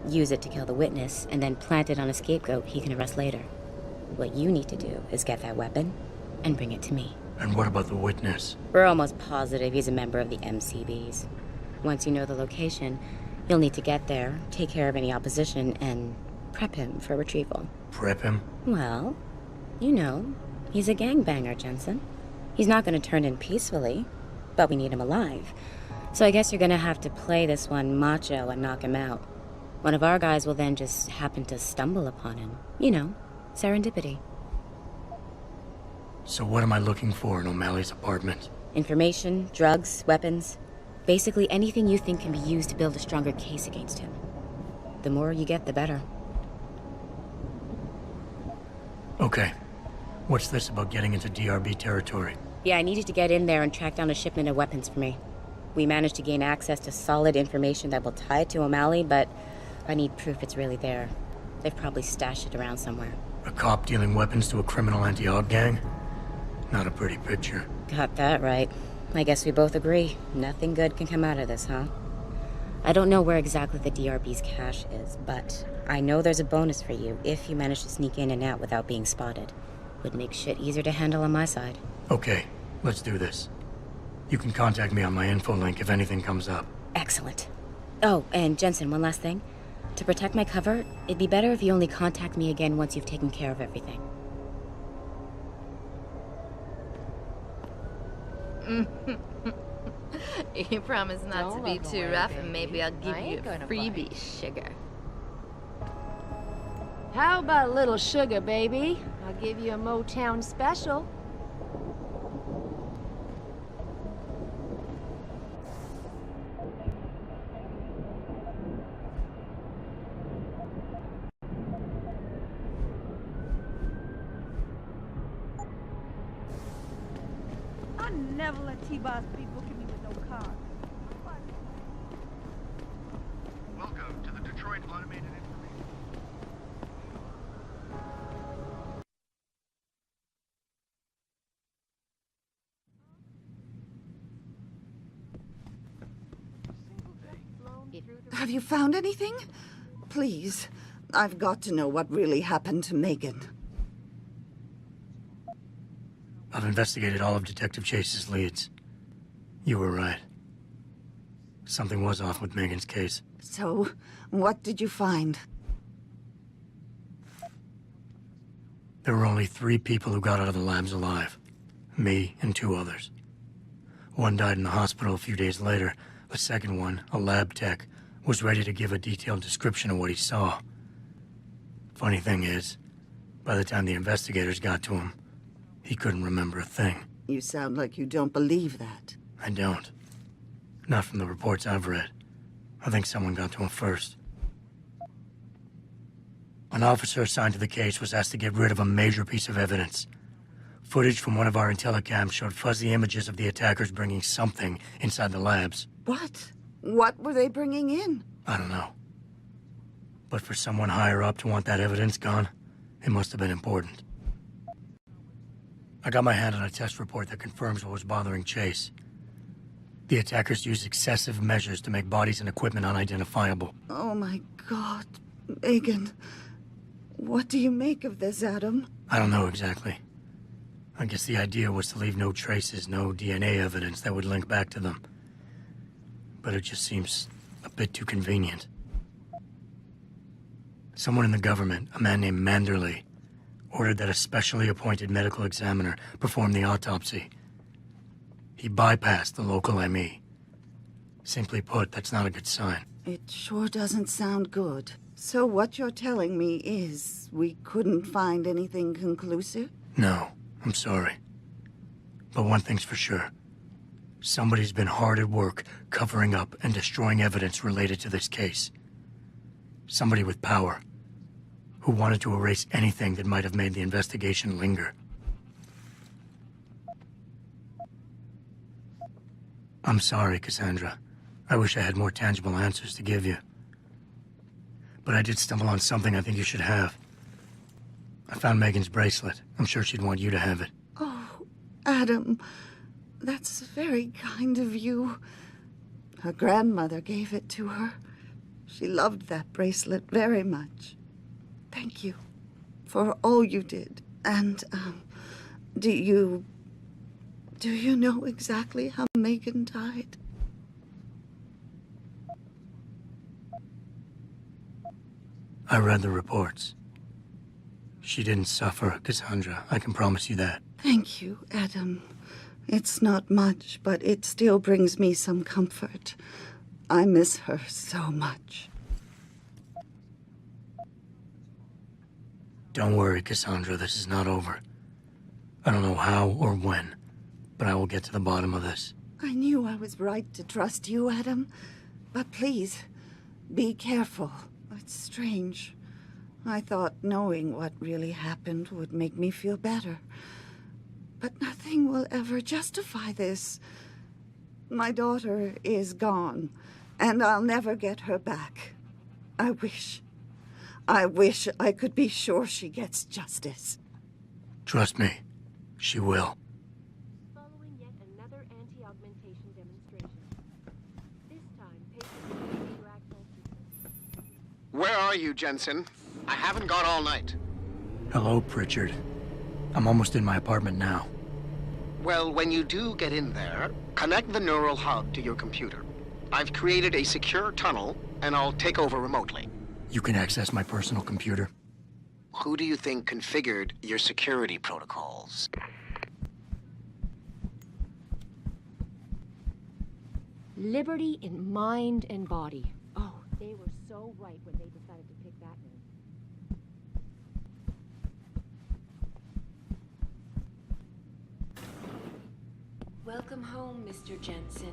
use it to kill the witness, and then plant it on a scapegoat he can arrest later. What you need to do is get that weapon and bring it to me. And what about the witness? We're almost positive he's a member of the MCBs. Once you know the location, you'll need to get there, take care of any opposition, and prep him for retrieval. Prep him? Well, you know, he's a gangbanger, Jensen. He's not going to turn in peacefully, but we need him alive. So I guess you're going to have to play this one macho and knock him out. One of our guys will then just happen to stumble upon him. You know, serendipity. So what am I looking for in O'Malley's apartment? Information, drugs, weapons. Basically anything you think can be used to build a stronger case against him. The more you get, the better. Okay. What's this about getting into DRB territory? Yeah, I needed to get in there and track down a shipment of weapons for me. We managed to gain access to solid information that will tie it to O'Malley, but I need proof it's really there. They've probably stashed it around somewhere. A cop dealing weapons to a criminal anti-Aug gang? Not a pretty picture. Got that right. I guess we both agree. Nothing good can come out of this, huh? I don't know where exactly the DRB's cache is, but I know there's a bonus for you if you manage to sneak in and out without being spotted. Would make shit easier to handle on my side. Okay, let's do this. You can contact me on my info link if anything comes up. Excellent. Oh, and Jensen, one last thing. To protect my cover, it'd be better if you only contact me again once you've taken care of everything. You promise not to be too rough, and maybe I'll give you a freebie, sugar. How about a little sugar, baby? I'll give you a Motown special. I never let T-Boss people give me with no car. Welcome to the Detroit Automated Information. Have you found anything? Please, I've got to know what really happened to Megan. I've investigated all of Detective Chase's leads. You were right. Something was off with Megan's case. So, what did you find? There were only 3 people who got out of the labs alive. Me and 2 others. One died in the hospital a few days later. The second one, a lab tech, was ready to give a detailed description of what he saw. Funny thing is, by the time the investigators got to him, he couldn't remember a thing. You sound like you don't believe that. I don't. Not from the reports I've read. I think someone got to him first. An officer assigned to the case was asked to get rid of a major piece of evidence. Footage from one of our intellicams showed fuzzy images of the attackers bringing something inside the labs. What? What were they bringing in? I don't know. But for someone higher up to want that evidence gone, it must have been important. I got my hand on a test report that confirms what was bothering Chase. The attackers used excessive measures to make bodies and equipment unidentifiable. Oh my God, Megan. What do you make of this, Adam? I don't know exactly. I guess the idea was to leave no traces, no DNA evidence that would link back to them. But it just seems a bit too convenient. Someone in the government, a man named Manderley, ordered that a specially appointed medical examiner perform the autopsy. He bypassed the local ME. Simply put, that's not a good sign. It sure doesn't sound good. So what you're telling me is we couldn't find anything conclusive? No, I'm sorry. But one thing's for sure. Somebody's been hard at work covering up and destroying evidence related to this case. Somebody with power, who wanted to erase anything that might have made the investigation linger. I'm sorry, Cassandra. I wish I had more tangible answers to give you. But I did stumble on something I think you should have. I found Megan's bracelet. I'm sure she'd want you to have it. Oh, Adam, that's very kind of you. Her grandmother gave it to her. She loved that bracelet very much. Thank you for all you did. And, do you know exactly how Megan died? I read the reports. She didn't suffer, Cassandra. I can promise you that. Thank you, Adam. It's not much, but it still brings me some comfort. I miss her so much. Don't worry, Cassandra. This is not over. I don't know how or when, but I will get to the bottom of this. I knew I was right to trust you, Adam. But please, be careful. It's strange. I thought knowing what really happened would make me feel better. But nothing will ever justify this. My daughter is gone, and I'll never get her back. I wish I could be sure she gets justice. Trust me, she will. Following yet another anti-augmentation demonstration. This time, patients will be able to access. Where are you, Jensen? I haven't got all night. Hello, Pritchard. I'm almost in my apartment now. Well, when you do get in there, connect the neural hub to your computer. I've created a secure tunnel, and I'll take over remotely. You can access my personal computer. Who do you think configured your security protocols? Liberty in mind and body. Oh, they were so right when they decided to pick that name. Welcome home, Mr. Jensen.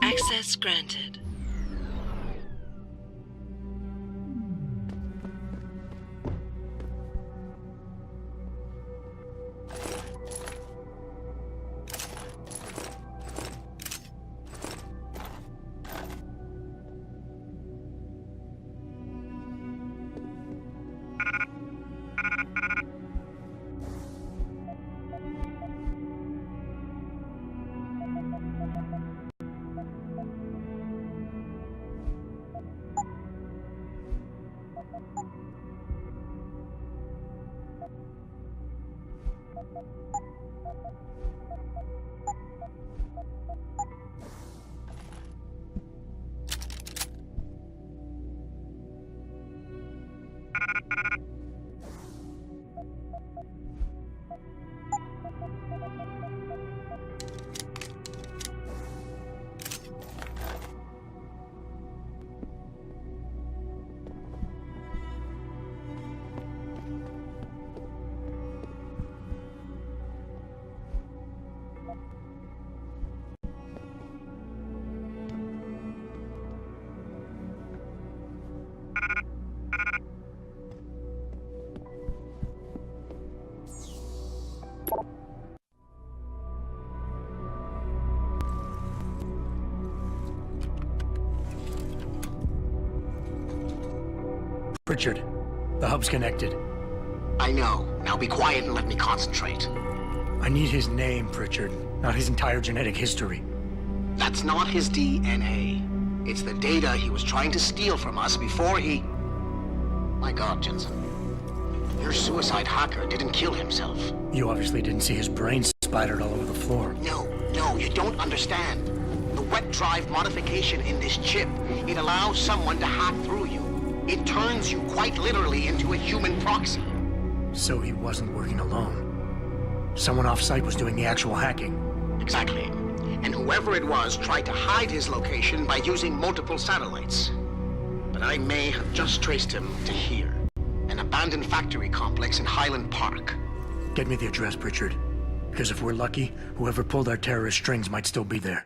Access granted. Pritchard, the hub's connected. I know. Now be quiet and let me concentrate. I need his name, Pritchard, not his entire genetic history. That's not his DNA. It's the data he was trying to steal from us before he... My God, Jensen. Your suicide hacker didn't kill himself. You obviously didn't see his brain splattered all over the floor. No, you don't understand. The wet drive modification in this chip, it allows someone to hack through you. It turns you quite literally into a human proxy. So he wasn't working alone. Someone off-site was doing the actual hacking. Exactly. And whoever it was tried to hide his location by using multiple satellites. But I may have just traced him to here. An abandoned factory complex in Highland Park. Get me the address, Pritchard. Because if we're lucky, whoever pulled our terrorist strings might still be there.